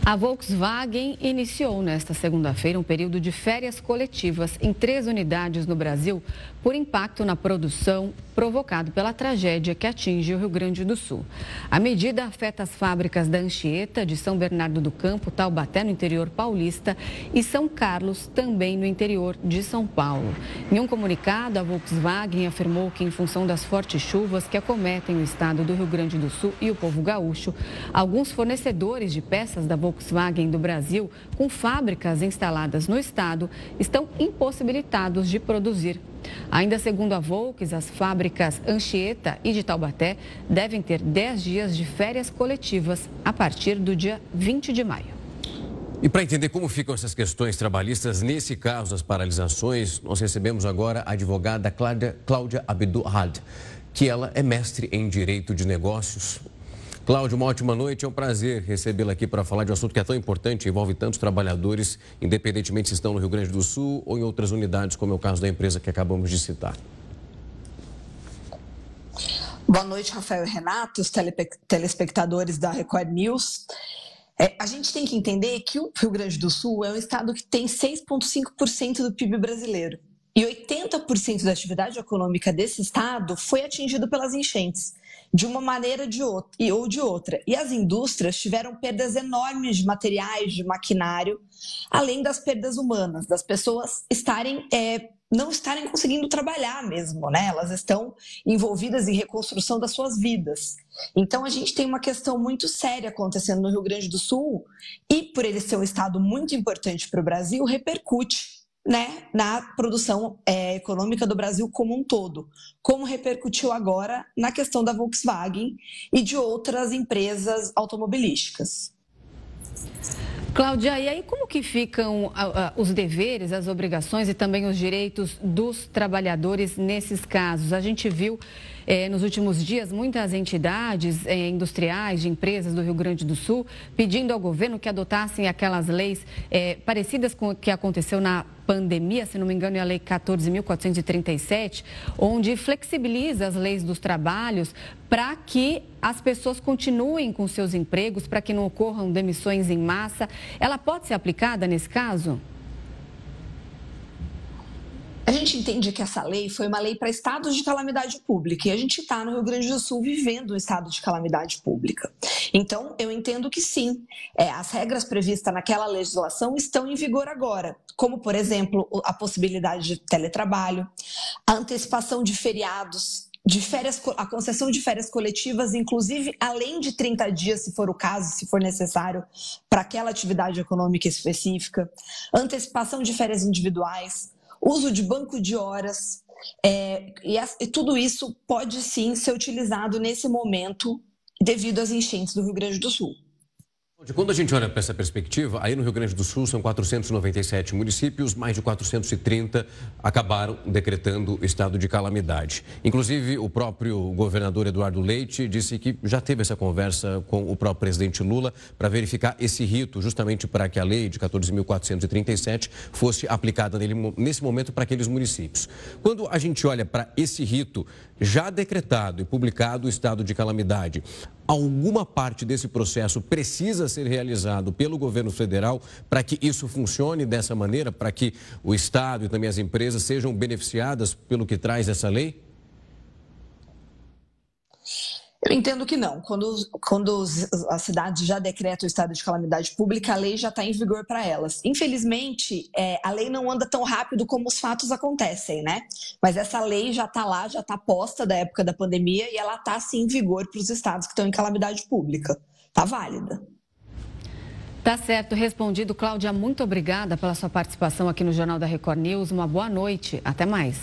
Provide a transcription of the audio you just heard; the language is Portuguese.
A Volkswagen iniciou nesta segunda-feira um período de férias coletivas em 3 unidades no Brasil por impacto na produção provocado pela tragédia que atinge o Rio Grande do Sul. A medida afeta as fábricas da Anchieta, de São Bernardo do Campo, Taubaté, no interior paulista, e São Carlos, também no interior de São Paulo. Em um comunicado, a Volkswagen afirmou que, em função das fortes chuvas que acometem o estado do Rio Grande do Sul e o povo gaúcho, alguns fornecedores de peças da Volkswagen do Brasil, com fábricas instaladas no estado, estão impossibilitados de produzir. Ainda segundo a Volks, as fábricas Anchieta e de Taubaté devem ter 10 dias de férias coletivas a partir do dia 20 de maio. E para entender como ficam essas questões trabalhistas, nesse caso das paralisações, nós recebemos agora a advogada Cláudia Abdulhad, que ela é mestre em Direito de Negócios. Cláudia, uma ótima noite. É um prazer recebê-la aqui para falar de um assunto que é tão importante, envolve tantos trabalhadores, independentemente se estão no Rio Grande do Sul ou em outras unidades, como é o caso da empresa que acabamos de citar. Boa noite, Rafael e Renato, os telespectadores da Record News. A gente tem que entender que o Rio Grande do Sul é um estado que tem 6,5% do PIB brasileiro. E 80% da atividade econômica desse estado foi atingido pelas enchentes, de uma maneira ou de outra. E as indústrias tiveram perdas enormes de materiais, de maquinário, além das perdas humanas, das pessoas não estarem conseguindo trabalhar mesmo, né? Elas estão envolvidas em reconstrução das suas vidas. Então, a gente tem uma questão muito séria acontecendo no Rio Grande do Sul e, por ele ser um estado muito importante para o Brasil, repercute, né, na produção econômica do Brasil como um todo, como repercutiu agora na questão da Volkswagen e de outras empresas automobilísticas. Cláudia, e aí como que ficam os deveres, as obrigações e também os direitos dos trabalhadores nesses casos? A gente viu nos últimos dias muitas entidades industriais de empresas do Rio Grande do Sul pedindo ao governo que adotassem aquelas leis parecidas com o que aconteceu na pandemia, se não me engano é a Lei 14.437, onde flexibiliza as leis dos trabalhos para que as pessoas continuem com seus empregos, para que não ocorram demissões em massa. Ela pode ser aplicada nesse caso? A gente entende que essa lei foi uma lei para estados de calamidade pública e a gente está no Rio Grande do Sul vivendo um estado de calamidade pública. Então, eu entendo que sim, as regras previstas naquela legislação estão em vigor agora, como, por exemplo, a possibilidade de teletrabalho, a antecipação de feriados, a concessão de férias coletivas, inclusive além de 30 dias, se for o caso, se for necessário, para aquela atividade econômica específica, antecipação de férias individuais, uso de banco de horas, e tudo isso pode sim ser utilizado nesse momento devido às enchentes do Rio Grande do Sul. Quando a gente olha para essa perspectiva, aí no Rio Grande do Sul são 497 municípios, mais de 430 acabaram decretando estado de calamidade. Inclusive, o próprio governador Eduardo Leite disse que já teve essa conversa com o próprio presidente Lula para verificar esse rito, justamente para que a lei de 14.437 fosse aplicada nesse momento para aqueles municípios. Quando a gente olha para esse rito já decretado e publicado o estado de calamidade, alguma parte desse processo precisa ser realizado pelo governo federal para que isso funcione dessa maneira, para que o Estado e também as empresas sejam beneficiadas pelo que traz essa lei? Eu entendo que não. Quando as cidades já decretam o estado de calamidade pública, a lei já está em vigor para elas. Infelizmente, a lei não anda tão rápido como os fatos acontecem, né? Mas essa lei já está lá, já está posta da época da pandemia e ela está, sim, em vigor para os estados que estão em calamidade pública. Está válida. Tá certo, respondido. Cláudia, muito obrigada pela sua participação aqui no Jornal da Record News. Uma boa noite. Até mais.